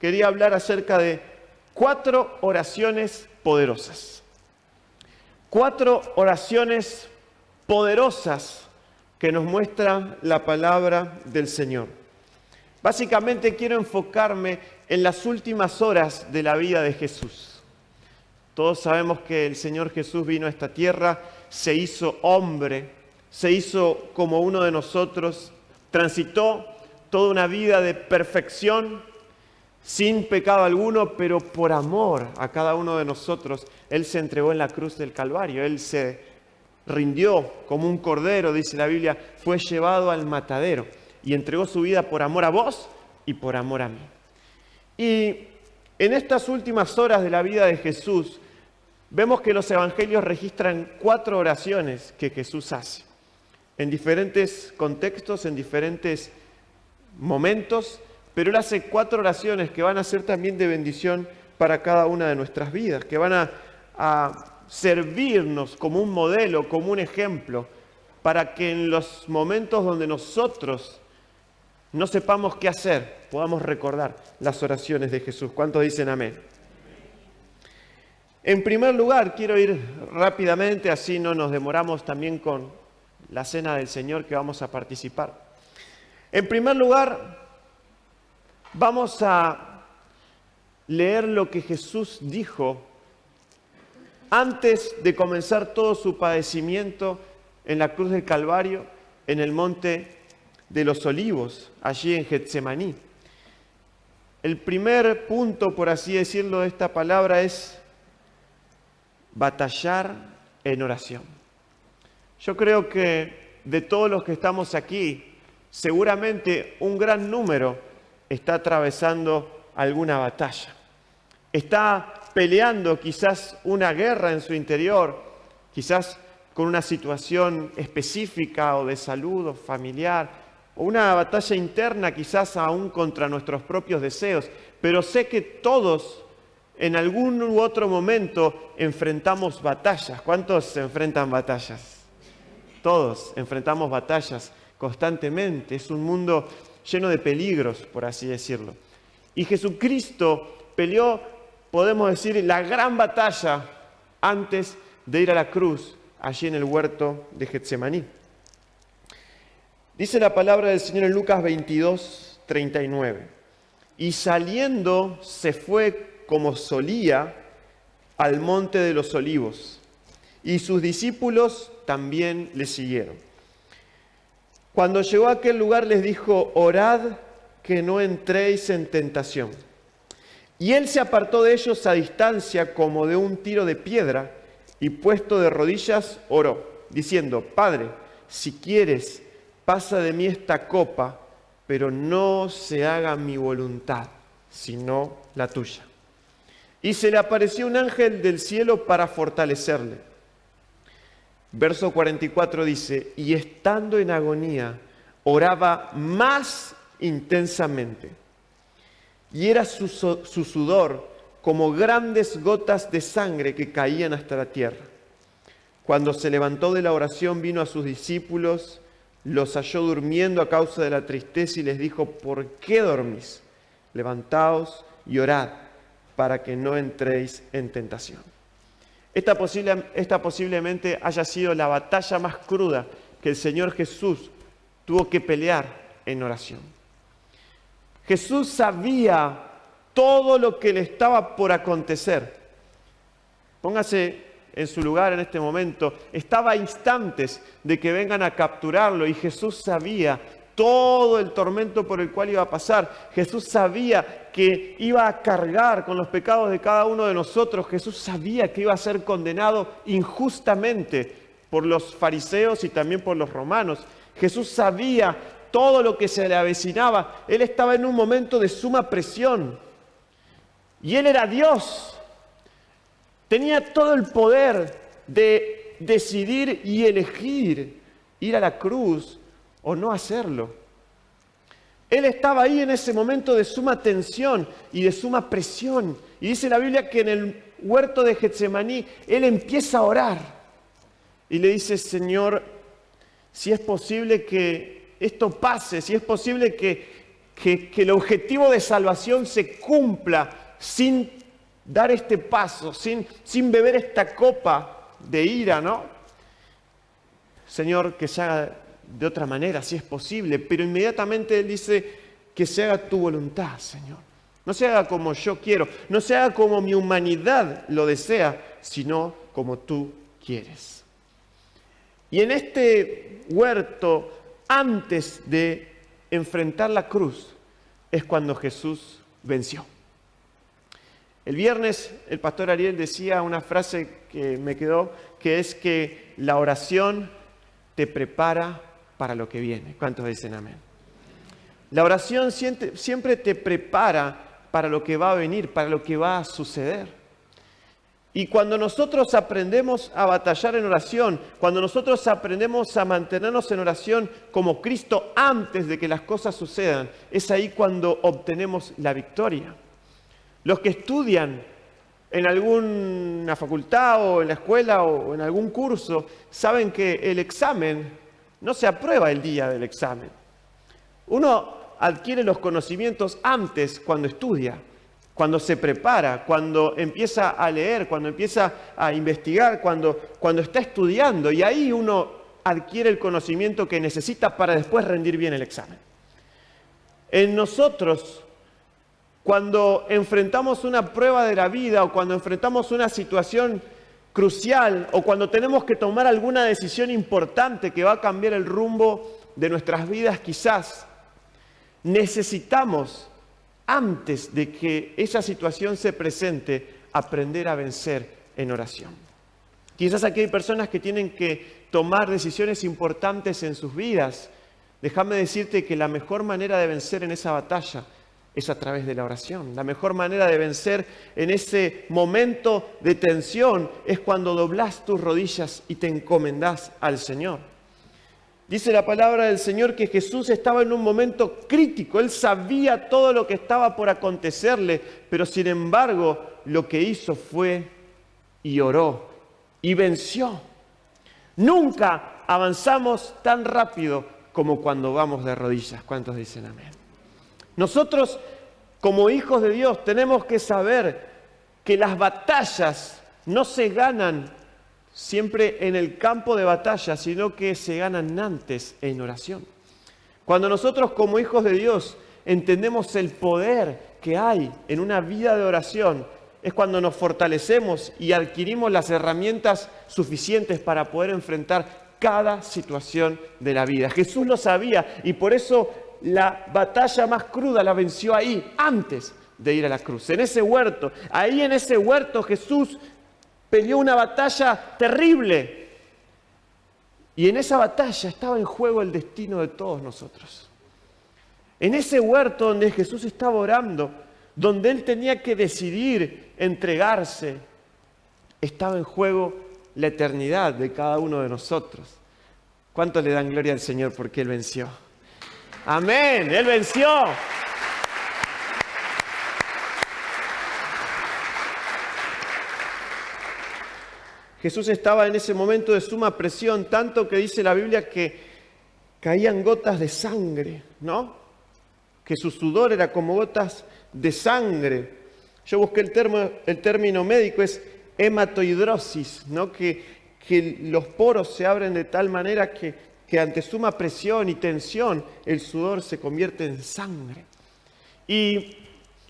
quería hablar acerca de 4 oraciones poderosas. 4 oraciones poderosas que nos muestra la palabra del Señor. Básicamente quiero enfocarme en las últimas horas de la vida de Jesús. Todos sabemos que el Señor Jesús vino a esta tierra, se hizo hombre, se hizo como uno de nosotros, transitó toda una vida de perfección, sin pecado alguno, pero por amor a cada uno de nosotros, Él se entregó en la cruz del Calvario, Él se rindió como un cordero, dice la Biblia, fue llevado al matadero y entregó su vida por amor a vos y por amor a mí. Y en estas últimas horas de la vida de Jesús, vemos que los evangelios registran 4 oraciones que Jesús hace, en diferentes contextos, en diferentes momentos, pero Él hace 4 oraciones que van a ser también de bendición para cada una de nuestras vidas, que van a servirnos como un modelo, como un ejemplo, para que en los momentos donde nosotros no sepamos qué hacer, podamos recordar las oraciones de Jesús. ¿Cuántos dicen amén? En primer lugar, quiero ir rápidamente, así no nos demoramos también con la cena del Señor que vamos a participar. En primer lugar, vamos a leer lo que Jesús dijo antes de comenzar todo su padecimiento en la cruz del Calvario, en el monte de los Olivos, allí en Getsemaní. El primer punto, por así decirlo, de esta palabra es batallar en oración. Yo creo que de todos los que estamos aquí, seguramente un gran número está atravesando alguna batalla. Está peleando quizás una guerra en su interior, quizás con una situación específica o de salud o familiar, o una batalla interna quizás aún contra nuestros propios deseos. Pero sé que todos en algún u otro momento enfrentamos batallas. ¿Cuántos enfrentan batallas? Todos enfrentamos batallas constantemente. Es un mundo lleno de peligros, por así decirlo. Y Jesucristo peleó, podemos decir, la gran batalla antes de ir a la cruz, allí en el huerto de Getsemaní. Dice la palabra del Señor en Lucas 22, 39. Y saliendo se fue como solía al monte de los Olivos, y sus discípulos también le siguieron. Cuando llegó a aquel lugar les dijo: orad que no entréis en tentación. Y él se apartó de ellos a distancia como de un tiro de piedra, y puesto de rodillas oró, diciendo: Padre, si quieres, pasa de mí esta copa, pero no se haga mi voluntad, sino la tuya. Y se le apareció un ángel del cielo para fortalecerle. Verso 44 dice: y estando en agonía, oraba más intensamente. Y era su sudor como grandes gotas de sangre que caían hasta la tierra. Cuando se levantó de la oración, vino a sus discípulos, los halló durmiendo a causa de la tristeza y les dijo: ¿por qué dormís? Levantaos y orad para que no entréis en tentación. Esta posiblemente haya sido la batalla más cruda que el Señor Jesús tuvo que pelear en oración. Jesús sabía todo lo que le estaba por acontecer. Póngase en su lugar en este momento. Estaba a instantes de que vengan a capturarlo y Jesús sabía todo el tormento por el cual iba a pasar. Jesús sabía que iba a cargar con los pecados de cada uno de nosotros. Jesús sabía que iba a ser condenado injustamente por los fariseos y también por los romanos. Jesús sabía todo lo que se le avecinaba. Él estaba en un momento de suma presión. Y Él era Dios. Tenía todo el poder de decidir y elegir ir a la cruz o no hacerlo. Él estaba ahí en ese momento de suma tensión y de suma presión. Y dice la Biblia que en el huerto de Getsemaní, Él empieza a orar. Y le dice: Señor, si es posible que esto pase, si es posible que que el objetivo de salvación se cumpla sin dar este paso, sin beber esta copa de ira, ¿no? Señor, que se haga de otra manera, si es posible, pero inmediatamente Él dice que se haga tu voluntad, Señor. No se haga como yo quiero, no se haga como mi humanidad lo desea, sino como tú quieres. Y en este huerto, antes de enfrentar la cruz, es cuando Jesús venció. El viernes el pastor Ariel decía una frase que me quedó, que es que la oración te prepara para lo que viene. ¿Cuántos dicen amén? La oración siempre te prepara para lo que va a venir, para lo que va a suceder. Y cuando nosotros aprendemos a batallar en oración, cuando nosotros aprendemos a mantenernos en oración como Cristo antes de que las cosas sucedan, es ahí cuando obtenemos la victoria. Los que estudian en alguna facultad o en la escuela o en algún curso saben que el examen no se aprueba el día del examen. Uno adquiere los conocimientos antes cuando estudia, cuando se prepara, cuando empieza a leer, cuando empieza a investigar, cuando está estudiando, y ahí uno adquiere el conocimiento que necesita para después rendir bien el examen. En nosotros, cuando enfrentamos una prueba de la vida o cuando enfrentamos una situación crucial o cuando tenemos que tomar alguna decisión importante que va a cambiar el rumbo de nuestras vidas quizás, necesitamos, antes de que esa situación se presente, aprender a vencer en oración. Quizás aquí hay personas que tienen que tomar decisiones importantes en sus vidas. Déjame decirte que la mejor manera de vencer en esa batalla es a través de la oración. La mejor manera de vencer en ese momento de tensión es cuando doblás tus rodillas y te encomendás al Señor. Dice la palabra del Señor que Jesús estaba en un momento crítico. Él sabía todo lo que estaba por acontecerle, pero sin embargo lo que hizo fue y oró y venció. Nunca avanzamos tan rápido como cuando vamos de rodillas. ¿Cuántos dicen amén? Nosotros, como hijos de Dios, tenemos que saber que las batallas no se ganan siempre en el campo de batalla, sino que se ganan antes en oración. Cuando nosotros como hijos de Dios entendemos el poder que hay en una vida de oración, es cuando nos fortalecemos y adquirimos las herramientas suficientes para poder enfrentar cada situación de la vida. Jesús lo sabía y por eso la batalla más cruda la venció ahí, antes de ir a la cruz, en ese huerto. Ahí en ese huerto Jesús peleó una batalla terrible. Y en esa batalla estaba en juego el destino de todos nosotros. En ese huerto donde Jesús estaba orando, donde Él tenía que decidir entregarse, estaba en juego la eternidad de cada uno de nosotros. ¿Cuánto le dan gloria al Señor porque Él venció? Amén, Él venció. Jesús estaba en ese momento de suma presión, tanto que dice la Biblia que caían gotas de sangre, ¿no? Que su sudor era como gotas de sangre. Yo busqué el término médico, es hematohidrosis, ¿no? Que los poros se abren de tal manera que ante suma presión y tensión el sudor se convierte en sangre. Y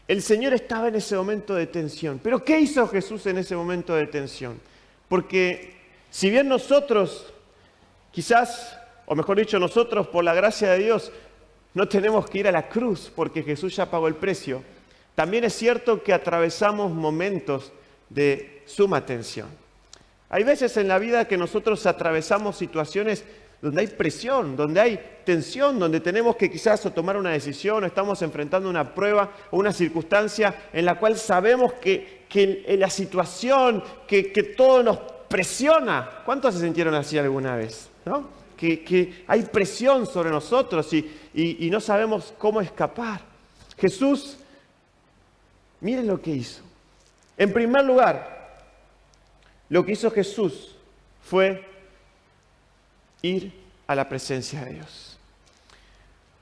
el Señor estaba en ese momento de tensión. ¿Pero qué hizo Jesús en ese momento de tensión? Porque si bien nosotros, quizás, o mejor dicho, nosotros por la gracia de Dios, no tenemos que ir a la cruz porque Jesús ya pagó el precio, también es cierto que atravesamos momentos de suma tensión. Hay veces en la vida que nosotros atravesamos situaciones donde hay presión, donde hay tensión, donde tenemos que quizás o tomar una decisión, o estamos enfrentando una prueba o una circunstancia en la cual sabemos que la situación, que todo nos presiona. ¿Cuántos se sintieron así alguna vez? ¿No? Que hay presión sobre nosotros y no sabemos cómo escapar. Jesús, miren lo que hizo. En primer lugar, lo que hizo Jesús fue ir a la presencia de Dios.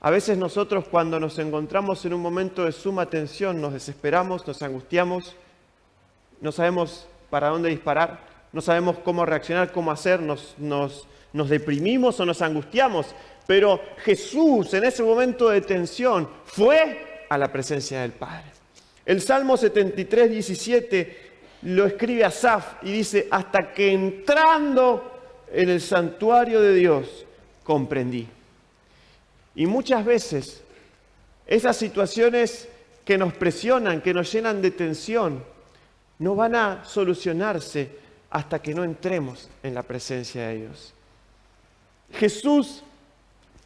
A veces nosotros cuando nos encontramos en un momento de suma tensión, nos desesperamos, nos angustiamos, no sabemos para dónde disparar, no sabemos cómo reaccionar, cómo hacer, nos deprimimos o nos angustiamos. Pero Jesús en ese momento de tensión fue a la presencia del Padre. El Salmo 73, 17 lo escribe Asaf y dice, hasta que entrando en el santuario de Dios comprendí. Y muchas veces esas situaciones que nos presionan, que nos llenan de tensión, no van a solucionarse hasta que no entremos en la presencia de Dios. Jesús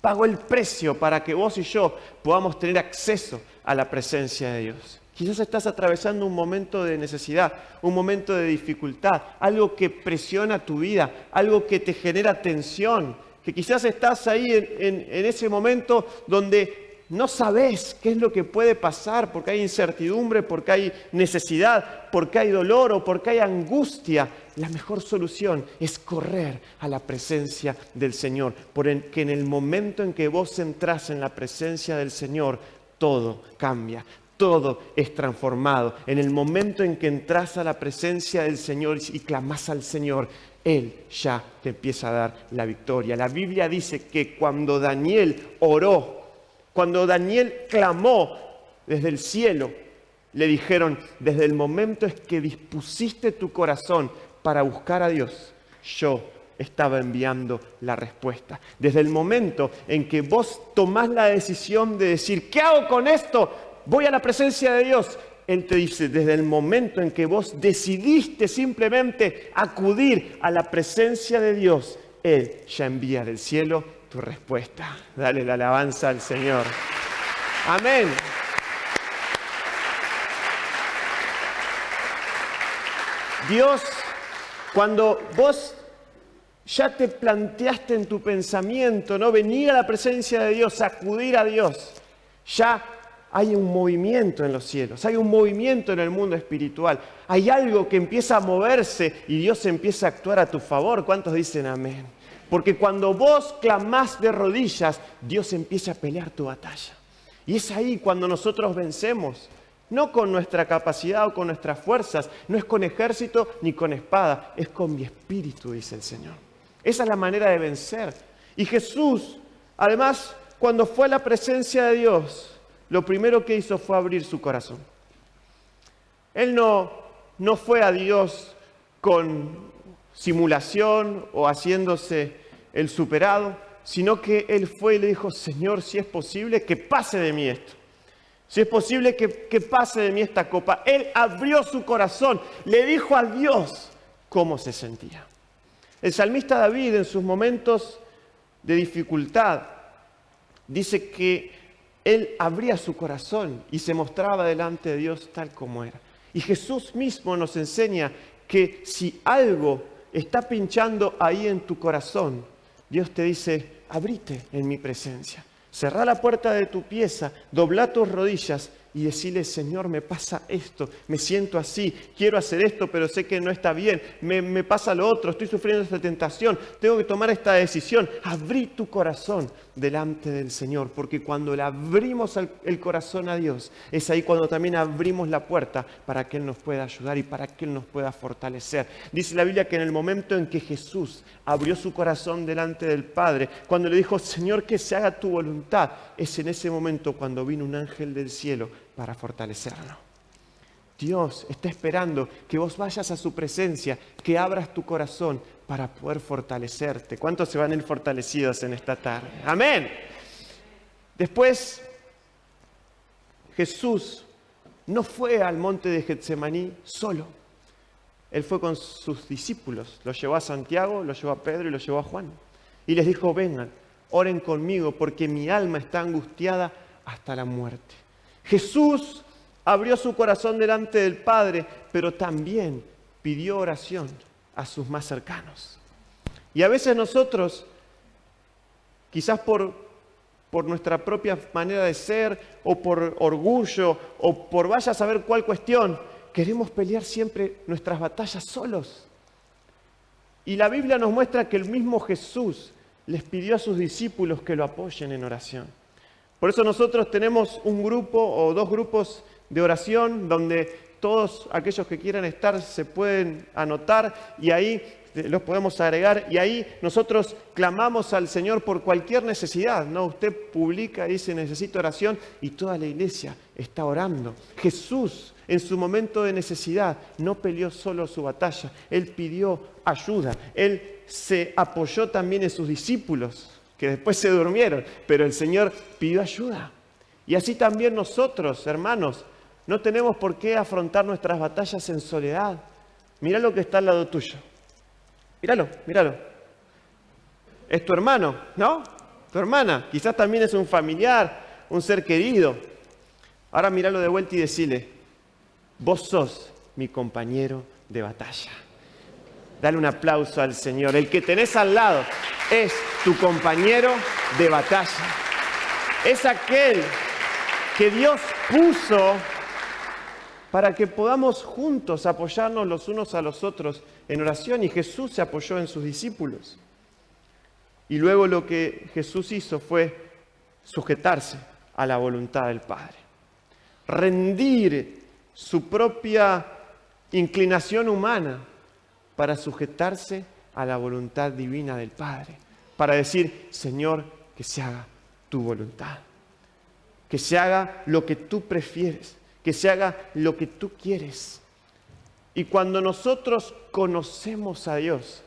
pagó el precio para que vos y yo podamos tener acceso a la presencia de Dios. Quizás estás atravesando un momento de necesidad, un momento de dificultad, algo que presiona tu vida, algo que te genera tensión, que quizás estás ahí en ese momento donde no sabes qué es lo que puede pasar, porque hay incertidumbre, porque hay necesidad, porque hay dolor o porque hay angustia. La mejor solución es correr a la presencia del Señor, porque en el momento en que vos entrás en la presencia del Señor, todo cambia. Todo es transformado. En el momento en que entras a la presencia del Señor y clamás al Señor, Él ya te empieza a dar la victoria. La Biblia dice que cuando Daniel oró, cuando Daniel clamó desde el cielo, le dijeron, desde el momento en que dispusiste tu corazón para buscar a Dios, yo estaba enviando la respuesta. Desde el momento en que vos tomás la decisión de decir, ¿qué hago con esto? Voy a la presencia de Dios. Él te dice, desde el momento en que vos decidiste simplemente acudir a la presencia de Dios, Él ya envía del cielo tu respuesta. Dale la alabanza al Señor. Amén. Dios, cuando vos ya te planteaste en tu pensamiento, ¿no? Venir a la presencia de Dios, acudir a Dios, ya hay un movimiento en los cielos, hay un movimiento en el mundo espiritual. Hay algo que empieza a moverse y Dios empieza a actuar a tu favor. ¿Cuántos dicen amén? Porque cuando vos clamás de rodillas, Dios empieza a pelear tu batalla. Y es ahí cuando nosotros vencemos. No con nuestra capacidad o con nuestras fuerzas, no es con ejército ni con espada, es con mi espíritu, dice el Señor. Esa es la manera de vencer. Y Jesús, además, cuando fue a la presencia de Dios, lo primero que hizo fue abrir su corazón. Él no fue a Dios con simulación o haciéndose el superado, sino que Él fue y le dijo, Señor, si es posible, que pase de mí esto. Si es posible que pase de mí esta copa. Él abrió su corazón, le dijo a Dios cómo se sentía. El salmista David, en sus momentos de dificultad, dice que él abría su corazón y se mostraba delante de Dios tal como era. Y Jesús mismo nos enseña que si algo está pinchando ahí en tu corazón, Dios te dice, abrite en mi presencia. Cerrá la puerta de tu pieza, doblá tus rodillas y decirle, Señor, me pasa esto, me siento así, quiero hacer esto, pero sé que no está bien, me pasa lo otro, estoy sufriendo esta tentación, tengo que tomar esta decisión. Abrí tu corazón delante del Señor, porque cuando le abrimos el corazón a Dios, es ahí cuando también abrimos la puerta para que Él nos pueda ayudar y para que Él nos pueda fortalecer. Dice la Biblia que en el momento en que Jesús abrió su corazón delante del Padre, cuando le dijo, Señor, que se haga tu voluntad, es en ese momento cuando vino un ángel del cielo para fortalecerlo. Dios está esperando que vos vayas a su presencia, que abras tu corazón para poder fortalecerte. ¿Cuántos se van a ir fortalecidos en esta tarde? Amén. Después, Jesús no fue al monte de Getsemaní solo. Él fue con sus discípulos. Lo llevó a Santiago, lo llevó a Pedro y lo llevó a Juan. Y les dijo, vengan, oren conmigo porque mi alma está angustiada hasta la muerte. Jesús abrió su corazón delante del Padre, pero también pidió oración a sus más cercanos. Y a veces nosotros, quizás por nuestra propia manera de ser, o por orgullo, o por vaya a saber cuál cuestión, queremos pelear siempre nuestras batallas solos. Y la Biblia nos muestra que el mismo Jesús les pidió a sus discípulos que lo apoyen en oración. Por eso nosotros tenemos un grupo o 2 grupos de oración donde todos aquellos que quieran estar se pueden anotar y ahí los podemos agregar y ahí nosotros clamamos al Señor por cualquier necesidad, ¿no? Usted publica y dice necesito oración y toda la iglesia está orando. Jesús en su momento de necesidad no peleó solo su batalla, Él pidió ayuda, Él se apoyó también en sus discípulos que después se durmieron, pero el Señor pidió ayuda. Y así también nosotros, hermanos, no tenemos por qué afrontar nuestras batallas en soledad. Mirá lo que está al lado tuyo. Míralo, míralo. Es tu hermano, ¿no? Tu hermana. Quizás también es un familiar, un ser querido. Ahora míralo de vuelta y decile, vos sos mi compañero de batalla. Dale un aplauso al Señor. El que tenés al lado es tu compañero de batalla. Es aquel que Dios puso para que podamos juntos apoyarnos los unos a los otros en oración. Y Jesús se apoyó en sus discípulos. Y luego lo que Jesús hizo fue sujetarse a la voluntad del Padre. Rendir su propia inclinación humana para sujetarse a la voluntad divina del Padre. Para decir, Señor, que se haga tu voluntad. Que se haga lo que tú prefieres. Que se haga lo que tú quieres. Y cuando nosotros conocemos a Dios,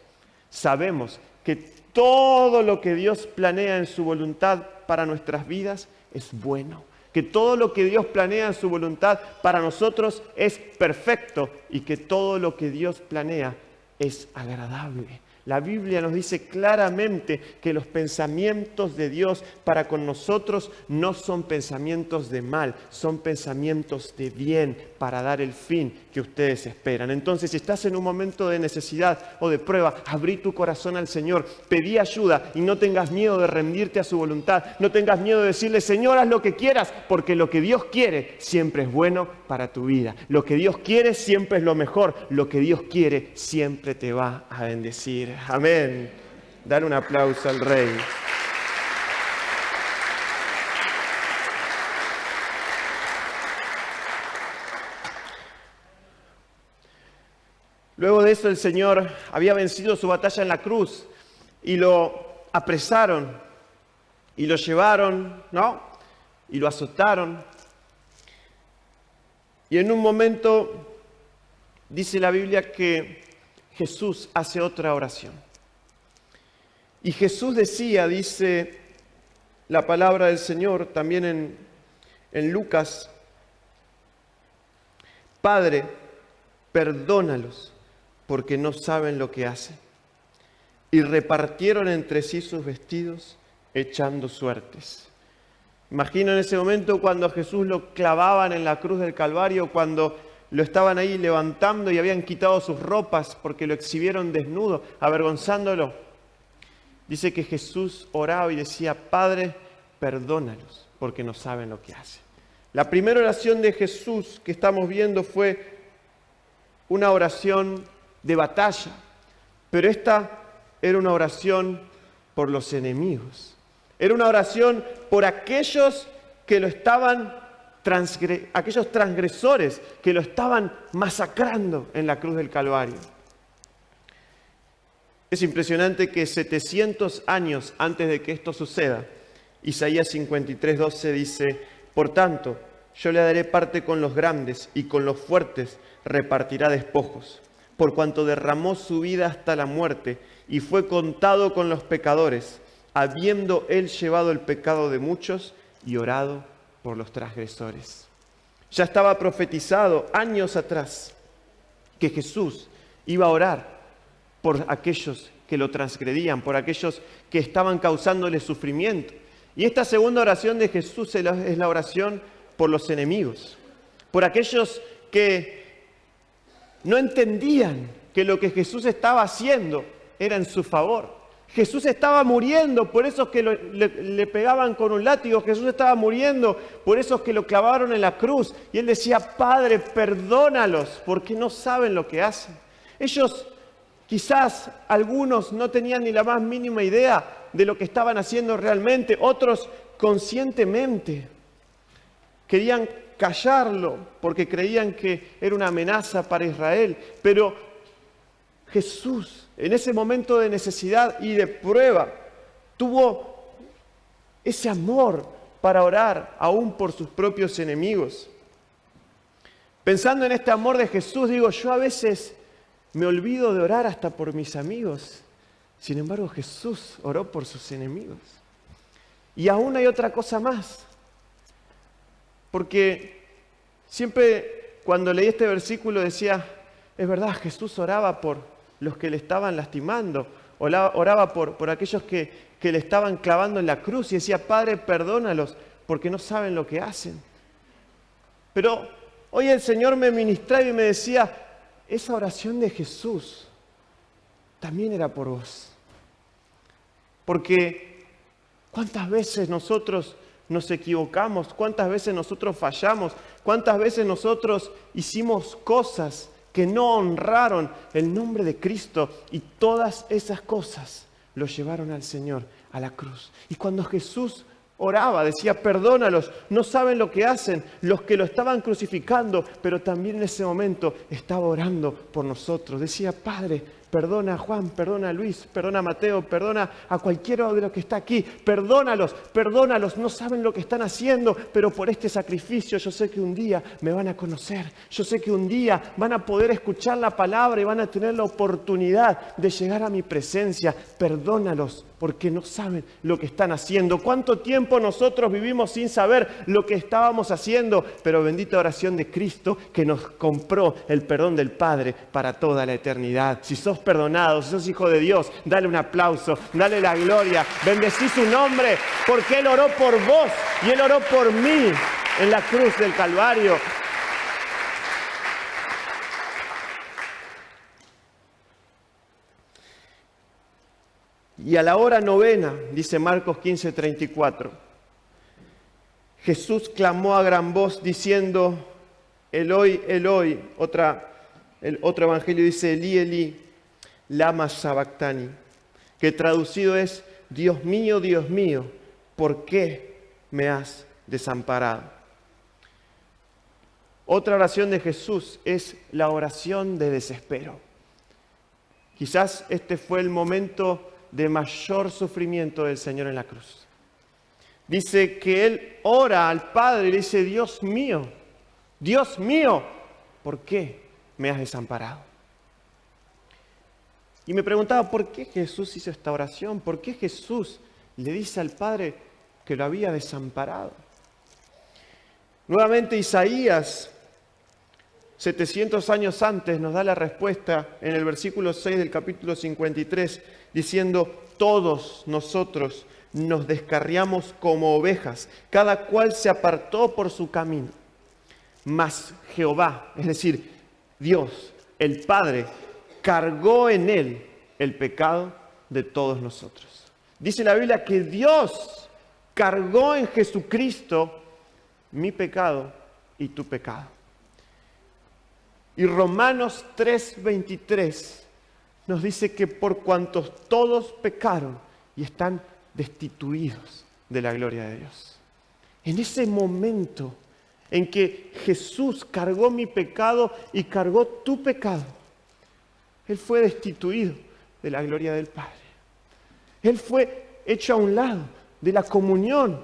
sabemos que todo lo que Dios planea en su voluntad para nuestras vidas es bueno. Que todo lo que Dios planea en su voluntad para nosotros es perfecto y que todo lo que Dios planea es agradable. La Biblia nos dice claramente que los pensamientos de Dios para con nosotros no son pensamientos de mal, son pensamientos de bien para dar el fin que ustedes esperan. Entonces, si estás en un momento de necesidad o de prueba, abrí tu corazón al Señor, pedí ayuda y no tengas miedo de rendirte a su voluntad, no tengas miedo de decirle, Señor, haz lo que quieras, porque lo que Dios quiere siempre es bueno para tu vida. Lo que Dios quiere siempre es lo mejor, lo que Dios quiere siempre te va a bendecir. Amén. Dale un aplauso al Rey. Luego de eso el Señor había vencido su batalla en la cruz y lo apresaron y lo llevaron, ¿no? Y lo azotaron. Y en un momento dice la Biblia que Jesús hace otra oración. Y Jesús decía, dice la palabra del Señor también en Lucas, Padre, perdónalos porque no saben lo que hacen. Y repartieron entre sí sus vestidos echando suertes. Imagino en ese momento cuando a Jesús lo clavaban en la cruz del Calvario, cuando lo estaban ahí levantando y habían quitado sus ropas porque lo exhibieron desnudo, avergonzándolo. Dice que Jesús oraba y decía, Padre, perdónalos porque no saben lo que hacen. La primera oración de Jesús que estamos viendo fue una oración de batalla, pero esta era una oración por los enemigos. Era una oración por aquellos que lo estaban aquellos transgresores que lo estaban masacrando en la cruz del Calvario. Es impresionante que 700 años antes de que esto suceda, Isaías 53:12 dice, por tanto, yo le daré parte con los grandes y con los fuertes repartirá despojos, por cuanto derramó su vida hasta la muerte y fue contado con los pecadores, habiendo él llevado el pecado de muchos y orado por los transgresores. Ya estaba profetizado años atrás que Jesús iba a orar por aquellos que lo transgredían, por aquellos que estaban causándole sufrimiento. Y esta segunda oración de Jesús es la oración por los enemigos, por aquellos que no entendían que lo que Jesús estaba haciendo era en su favor. Jesús estaba muriendo por esos que le pegaban con un látigo. Jesús estaba muriendo por esos que lo clavaron en la cruz. Y Él decía, Padre, perdónalos porque no saben lo que hacen. Ellos, quizás algunos no tenían ni la más mínima idea de lo que estaban haciendo realmente. Otros conscientemente. Querían callarlo porque creían que era una amenaza para Israel. Pero Jesús, en ese momento de necesidad y de prueba, tuvo ese amor para orar aún por sus propios enemigos. Pensando en este amor de Jesús, digo, yo a veces me olvido de orar hasta por mis amigos. Sin embargo, Jesús oró por sus enemigos. Y aún hay otra cosa más. Porque siempre cuando leí este versículo decía, es verdad, Jesús oraba por los que le estaban lastimando, oraba por aquellos que le estaban clavando en la cruz y decía, Padre, perdónalos porque no saben lo que hacen. Pero hoy el Señor me ministraba y me decía, esa oración de Jesús también era por vos. Porque ¿cuántas veces nosotros nos equivocamos? ¿Cuántas veces nosotros fallamos? ¿Cuántas veces nosotros hicimos cosas que no honraron el nombre de Cristo? Y todas esas cosas lo llevaron al Señor a la cruz. Y cuando Jesús oraba, decía, perdónalos, no saben lo que hacen, los que lo estaban crucificando, pero también en ese momento estaba orando por nosotros. Decía, Padre, perdona a Juan, perdona a Luis, perdona a Mateo, perdona a cualquiera de los que está aquí. Perdónalos, perdónalos, no saben lo que están haciendo, pero por este sacrificio yo sé que un día me van a conocer. Yo sé que un día van a poder escuchar la palabra y van a tener la oportunidad de llegar a mi presencia. Perdónalos, porque no saben lo que están haciendo. ¿Cuánto tiempo nosotros vivimos sin saber lo que estábamos haciendo? Pero bendita oración de Cristo que nos compró el perdón del Padre para toda la eternidad. Si sos perdonado, si sos hijo de Dios, dale un aplauso, dale la gloria, bendecí su nombre, porque Él oró por vos y Él oró por mí en la cruz del Calvario. Y a la hora novena, dice Marcos 15:34, Jesús clamó a gran voz diciendo, Eloi, Eloi, el otro evangelio dice, Elí, Elí, lama sabactani, que traducido es, Dios mío, ¿por qué me has desamparado? Otra oración de Jesús es la oración de desespero. Quizás este fue el momento de mayor sufrimiento del Señor en la cruz. Dice que Él ora al Padre y le dice, Dios mío, ¿por qué me has desamparado? Y me preguntaba, ¿por qué Jesús hizo esta oración? ¿Por qué Jesús le dice al Padre que lo había desamparado? Nuevamente Isaías, 700 años antes, nos da la respuesta en el versículo 6 del capítulo 53, diciendo, todos nosotros nos descarriamos como ovejas, cada cual se apartó por su camino. Mas Jehová, es decir, Dios, el Padre, cargó en Él el pecado de todos nosotros. Dice la Biblia que Dios cargó en Jesucristo mi pecado y tu pecado. Y Romanos 3:23 nos dice que por cuantos todos pecaron y están destituidos de la gloria de Dios. En ese momento en que Jesús cargó mi pecado y cargó tu pecado, Él fue destituido de la gloria del Padre. Él fue hecho a un lado de la comunión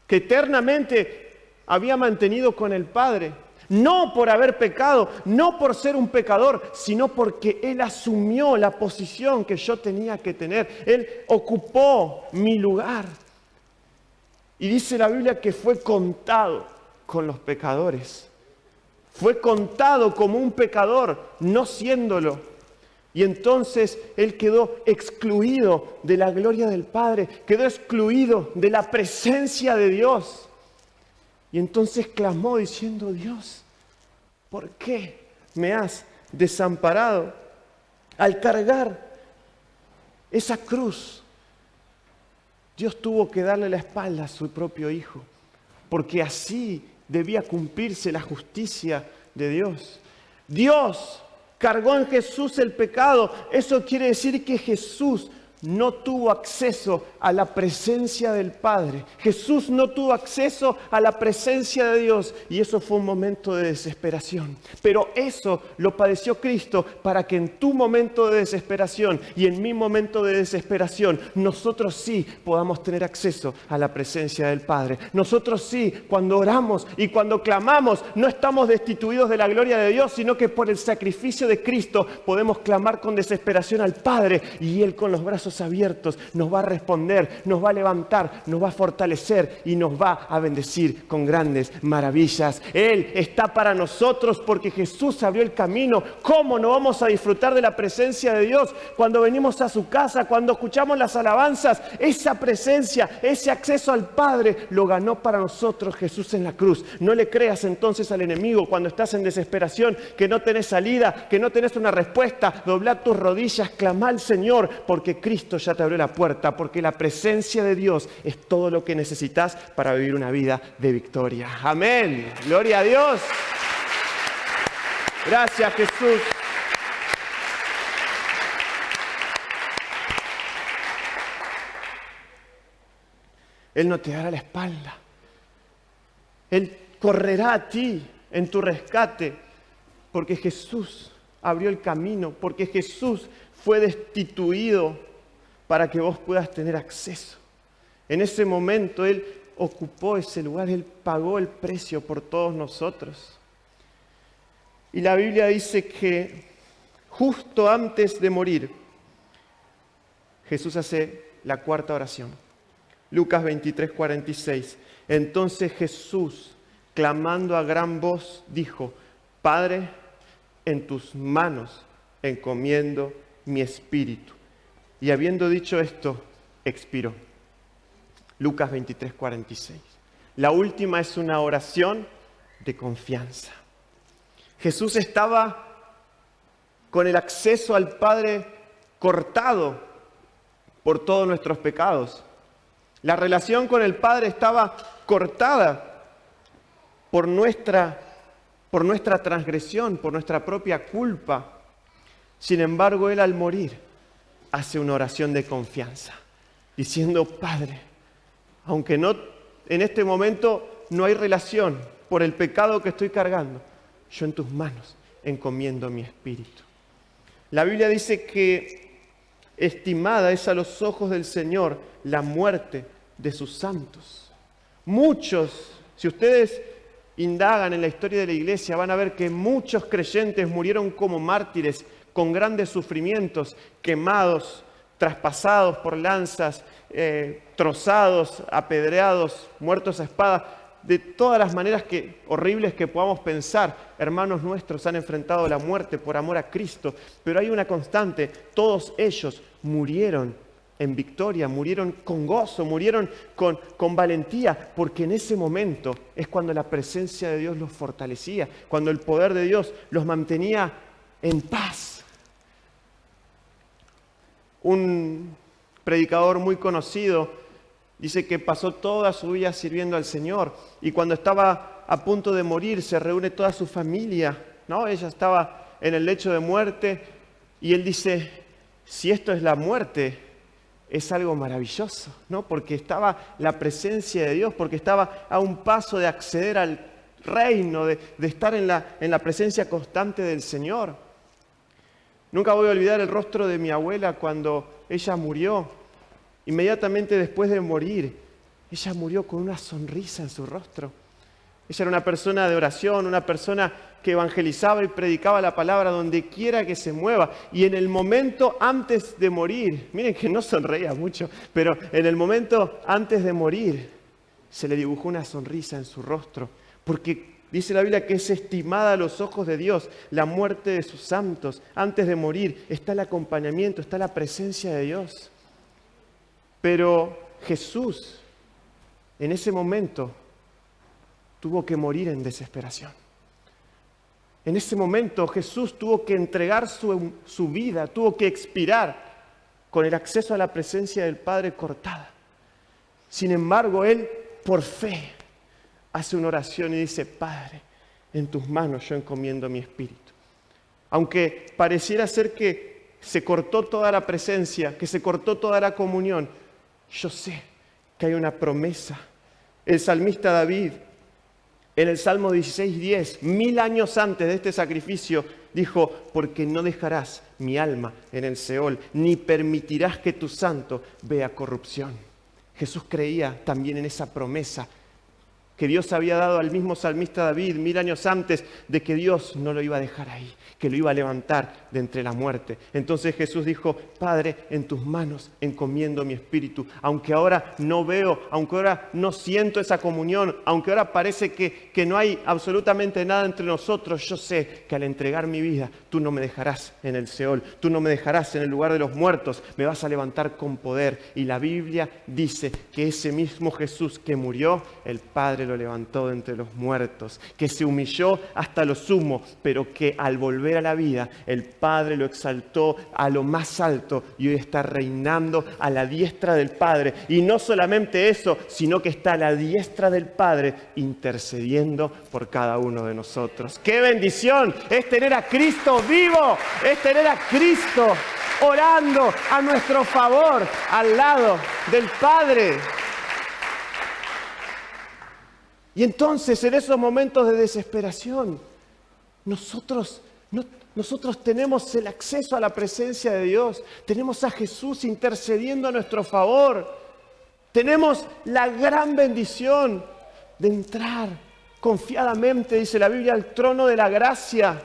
que eternamente había mantenido con el Padre. No por haber pecado, no por ser un pecador, sino porque Él asumió la posición que yo tenía que tener. Él ocupó mi lugar. Y dice la Biblia que fue contado con los pecadores. Fue contado como un pecador, no siéndolo. Y entonces Él quedó excluido de la gloria del Padre, quedó excluido de la presencia de Dios. Y entonces clamó diciendo, Dios, ¿por qué me has desamparado? Al cargar esa cruz, Dios tuvo que darle la espalda a su propio Hijo, porque así debía cumplirse la justicia de Dios. Dios cargó en Jesús el pecado. Eso quiere decir que Jesús no tuvo acceso a la presencia del Padre. Jesús no tuvo acceso a la presencia de Dios y eso fue un momento de desesperación. Pero eso lo padeció Cristo para que en tu momento de desesperación y en mi momento de desesperación nosotros sí podamos tener acceso a la presencia del Padre. Nosotros sí, cuando oramos y cuando clamamos, no estamos destituidos de la gloria de Dios, sino que por el sacrificio de Cristo podemos clamar con desesperación al Padre y Él con los brazos abiertos nos va a responder, nos va a levantar, nos va a fortalecer y nos va a bendecir con grandes maravillas. Él está para nosotros porque Jesús abrió el camino. ¿Cómo no vamos a disfrutar de la presencia de Dios cuando venimos a su casa, cuando escuchamos las alabanzas? Esa presencia, ese acceso al Padre lo ganó para nosotros Jesús en la cruz. No le creas entonces al enemigo cuando estás en desesperación, que no tenés salida, que no tenés una respuesta. Dobla tus rodillas, clama al Señor, porque Cristo ya te abrió la puerta, porque la presencia de Dios es todo lo que necesitas para vivir una vida de victoria. Amén. Gloria a Dios. Gracias, Jesús. Él no te dará la espalda. Él correrá a ti en tu rescate, porque Jesús abrió el camino, porque Jesús fue destituido para que vos puedas tener acceso. En ese momento Él ocupó ese lugar, Él pagó el precio por todos nosotros. Y la Biblia dice que justo antes de morir, Jesús hace la cuarta oración. Lucas 23:46. Entonces Jesús, clamando a gran voz, dijo: Padre, en tus manos encomiendo mi espíritu. Y habiendo dicho esto, expiró. Lucas 23:46. La última es una oración de confianza. Jesús estaba con el acceso al Padre cortado por todos nuestros pecados. La relación con el Padre estaba cortada por nuestra transgresión, por nuestra propia culpa. Sin embargo, Él al morir hace una oración de confianza, diciendo: Padre, aunque no en este momento no hay relación por el pecado que estoy cargando, yo en tus manos encomiendo mi espíritu. La Biblia dice que estimada es a los ojos del Señor la muerte de sus santos. Muchos, si ustedes indagan en la historia de la iglesia, van a ver que muchos creyentes murieron como mártires, con grandes sufrimientos, quemados, traspasados por lanzas, trozados, apedreados, muertos a espada. De todas las maneras horribles que podamos pensar, hermanos nuestros han enfrentado la muerte por amor a Cristo. Pero hay una constante: todos ellos murieron en victoria, murieron con gozo, murieron con valentía, porque en ese momento es cuando la presencia de Dios los fortalecía, cuando el poder de Dios los mantenía en paz. Un predicador muy conocido dice que pasó toda su vida sirviendo al Señor y cuando estaba a punto de morir se reúne toda su familia, ¿no? Ella estaba en el lecho de muerte y él dice: si esto es la muerte, es algo maravilloso, ¿no? Porque estaba la presencia de Dios, porque estaba a un paso de acceder al reino, de estar en la presencia constante del Señor. Nunca voy a olvidar el rostro de mi abuela cuando ella murió. Inmediatamente después de morir, ella murió con una sonrisa en su rostro. Ella era una persona de oración, una persona que evangelizaba y predicaba la palabra donde quiera que se mueva. Y en el momento antes de morir, miren que no sonreía mucho, pero en el momento antes de morir, se le dibujó una sonrisa en su rostro. Porque dice la Biblia que es estimada a los ojos de Dios la muerte de sus santos. Antes de morir está el acompañamiento, está la presencia de Dios. Pero Jesús, en ese momento, tuvo que morir en desesperación. En ese momento Jesús tuvo que entregar su vida, tuvo que expirar con el acceso a la presencia del Padre cortada. Sin embargo, Él, por fe, hace una oración y dice: Padre, en tus manos yo encomiendo mi espíritu. Aunque pareciera ser que se cortó toda la presencia, que se cortó toda la comunión, yo sé que hay una promesa. El salmista David, en el Salmo 16:10, 1000 años antes de este sacrificio, dijo: porque no dejarás mi alma en el Seol, ni permitirás que tu santo vea corrupción. Jesús creía también en esa promesa que Dios había dado al mismo salmista David 1000 años antes, de que Dios no lo iba a dejar ahí, que lo iba a levantar de entre la muerte. Entonces Jesús dijo: Padre, en tus manos encomiendo mi espíritu. Aunque ahora no veo, aunque ahora no siento esa comunión, aunque ahora parece que no hay absolutamente nada entre nosotros, yo sé que al entregar mi vida, tú no me dejarás en el Seol, tú no me dejarás en el lugar de los muertos, me vas a levantar con poder. Y la Biblia dice que ese mismo Jesús que murió, el Padre lo levantó de entre los muertos, que se humilló hasta lo sumo, pero que al volver a la vida, el Padre lo exaltó a lo más alto y hoy está reinando a la diestra del Padre. Y no solamente eso, sino que está a la diestra del Padre intercediendo por cada uno de nosotros. ¡Qué bendición! Es tener a Cristo vivo, es tener a Cristo orando a nuestro favor, al lado del Padre. Y entonces, en esos momentos de desesperación, nosotros tenemos el acceso a la presencia de Dios. Tenemos a Jesús intercediendo a nuestro favor. Tenemos la gran bendición de entrar confiadamente, dice la Biblia, al trono de la gracia,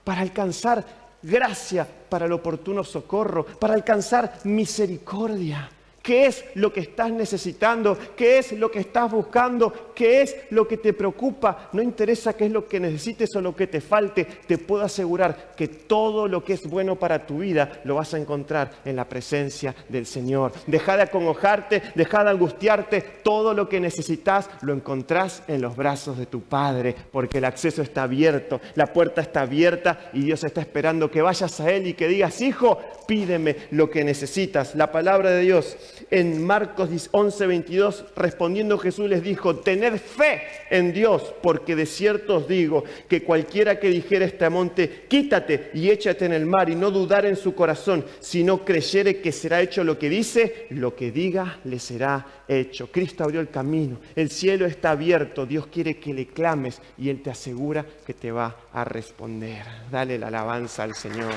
para alcanzar gracia para el oportuno socorro, para alcanzar misericordia. ¿Qué es lo que estás necesitando? ¿Qué es lo que estás buscando? ¿Qué es lo que te preocupa? No interesa qué es lo que necesites o lo que te falte. Te puedo asegurar que todo lo que es bueno para tu vida lo vas a encontrar en la presencia del Señor. Deja de acongojarte, deja de angustiarte. Todo lo que necesitas lo encontrás en los brazos de tu Padre, porque el acceso está abierto, la puerta está abierta y Dios está esperando que vayas a Él y que digas: hijo, pídeme lo que necesitas. La palabra de Dios en Marcos 11:22, respondiendo Jesús les dijo: tened fe en Dios, porque de cierto os digo que cualquiera que dijere a este monte: quítate y échate en el mar, y no dudar en su corazón, sino creyere que será hecho lo que dice, lo que diga le será hecho. Cristo abrió el camino, el cielo está abierto, Dios quiere que le clames y Él te asegura que te va a responder. Dale la alabanza al Señor,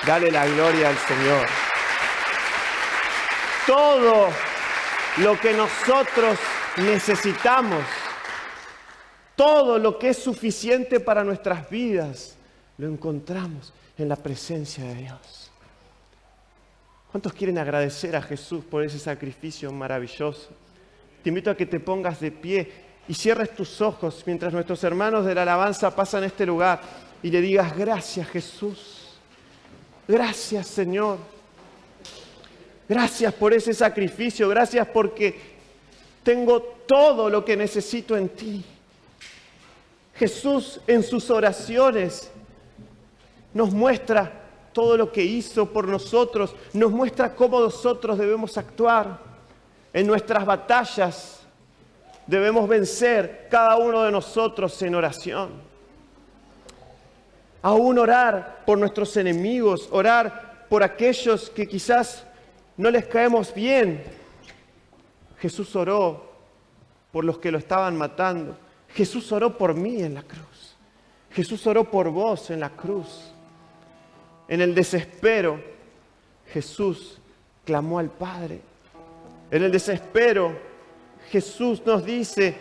dale la gloria al Señor. Todo lo que nosotros necesitamos, todo lo que es suficiente para nuestras vidas, lo encontramos en la presencia de Dios. ¿Cuántos quieren agradecer a Jesús por ese sacrificio maravilloso? Te invito a que te pongas de pie y cierres tus ojos mientras nuestros hermanos de la alabanza pasan a este lugar y le digas: gracias, Jesús. Gracias, Señor. Gracias por ese sacrificio. Gracias porque tengo todo lo que necesito en ti. Jesús, en sus oraciones, nos muestra todo lo que hizo por nosotros. Nos muestra cómo nosotros debemos actuar. En nuestras batallas debemos vencer cada uno de nosotros en oración. Aún orar por nuestros enemigos, orar por aquellos que quizás no les caemos bien. Jesús oró por los que lo estaban matando. Jesús oró por mí en la cruz. Jesús oró por vos en la cruz. En el desespero, Jesús clamó al Padre. En el desespero, Jesús nos dice: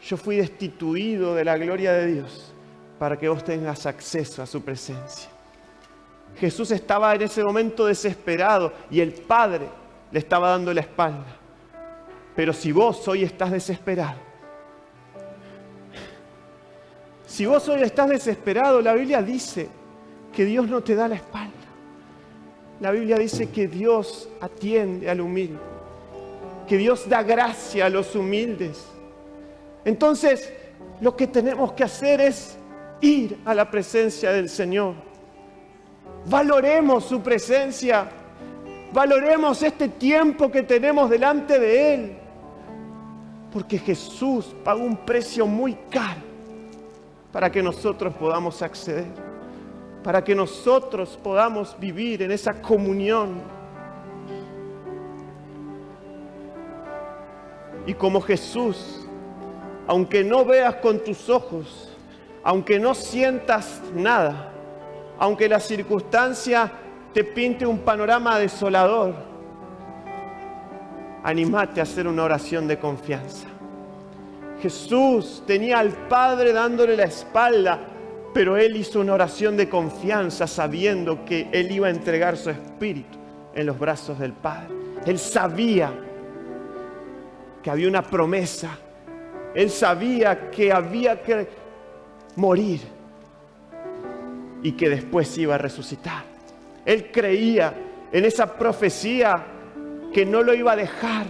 yo fui destituido de la gloria de Dios para que vos tengas acceso a su presencia. Jesús estaba en ese momento desesperado y el Padre le estaba dando la espalda. Pero si vos hoy estás desesperado, la Biblia dice que Dios no te da la espalda. La Biblia dice que Dios atiende al humilde, que Dios da gracia a los humildes. Entonces, lo que tenemos que hacer es ir a la presencia del Señor. Valoremos su presencia. Valoremos este tiempo que tenemos delante de Él. Porque Jesús pagó un precio muy caro para que nosotros podamos acceder. para que nosotros podamos vivir en esa comunión. Y como Jesús, aunque no veas con tus ojos, aunque no sientas nada, aunque la circunstancia te pinte un panorama desolador, anímate a hacer una oración de confianza. Jesús tenía al Padre dándole la espalda, pero Él hizo una oración de confianza sabiendo que Él iba a entregar su espíritu en los brazos del Padre. Él sabía que había una promesa. Él sabía que había que morir y que después iba a resucitar. Él creía en esa profecía que no lo iba a dejar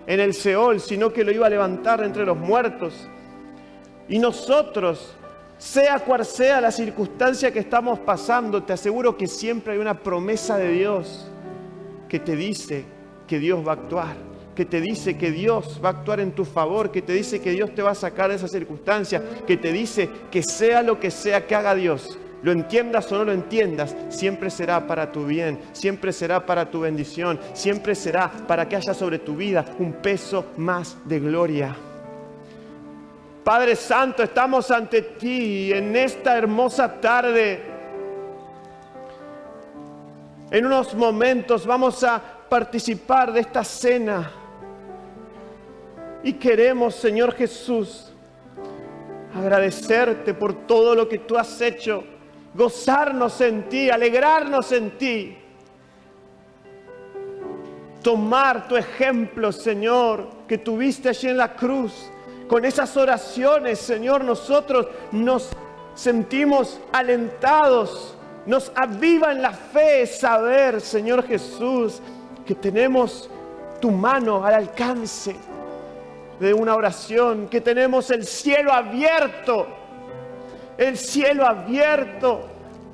en el Seol, sino que lo iba a levantar entre los muertos. Y nosotros, sea cual sea la circunstancia que estamos pasando, te aseguro que siempre hay una promesa de Dios que te dice que Dios va a actuar, que te dice que Dios va a actuar en tu favor, que te dice que Dios te va a sacar de esa circunstancia, que te dice que sea lo que sea que haga Dios, lo entiendas o no lo entiendas, siempre será para tu bien, siempre será para tu bendición, siempre será para que haya sobre tu vida un peso más de gloria. Padre Santo, estamos ante ti en esta hermosa tarde. En unos momentos vamos a participar de esta cena y queremos, Señor Jesús, agradecerte por todo lo que tú has hecho, gozarnos en ti, alegrarnos en ti, tomar tu ejemplo, Señor, que tuviste allí en la cruz. Con esas oraciones, Señor, nosotros nos sentimos alentados, nos aviva en la fe saber, Señor Jesús, que tenemos tu mano al alcance de una oración, que tenemos el cielo abierto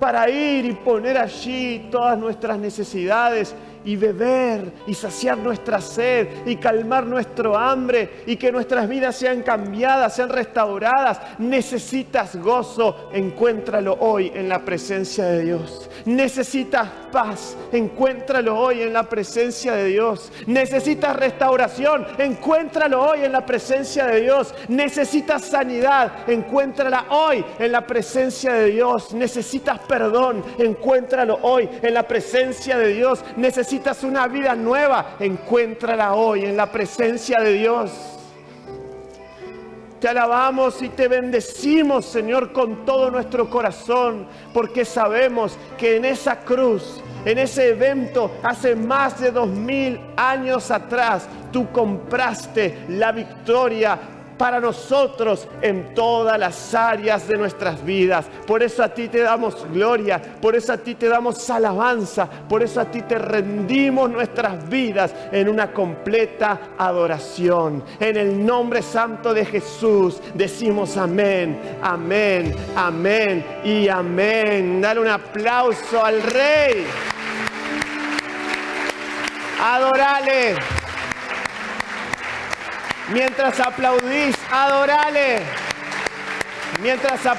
para ir y poner allí todas nuestras necesidades y beber y saciar nuestra sed y calmar nuestro hambre y que nuestras vidas sean cambiadas, sean restauradas. Necesitas gozo, encuéntralo hoy en la presencia de Dios. Necesitas paz, encuéntralo hoy en la presencia de Dios. Necesitas restauración, encuéntralo hoy en la presencia de Dios. Necesitas sanidad, encuéntrala hoy en la presencia de Dios. Necesitas perdón, encuéntralo hoy en la presencia de Dios. Necesitas una vida nueva, encuéntrala hoy en la presencia de Dios. Te alabamos y te bendecimos, Señor, con todo nuestro corazón, porque sabemos que en esa cruz, en ese evento, hace más de 2000 años atrás, tú compraste la victoria para nosotros en todas las áreas de nuestras vidas. Por eso a ti te damos gloria, por eso a ti te damos alabanza, por eso a ti te rendimos nuestras vidas en una completa adoración. En el nombre santo de Jesús decimos amén, amén, amén y amén. Dale un aplauso al Rey. Adorale. Mientras aplaudís, adorale. Mientras aplaudís.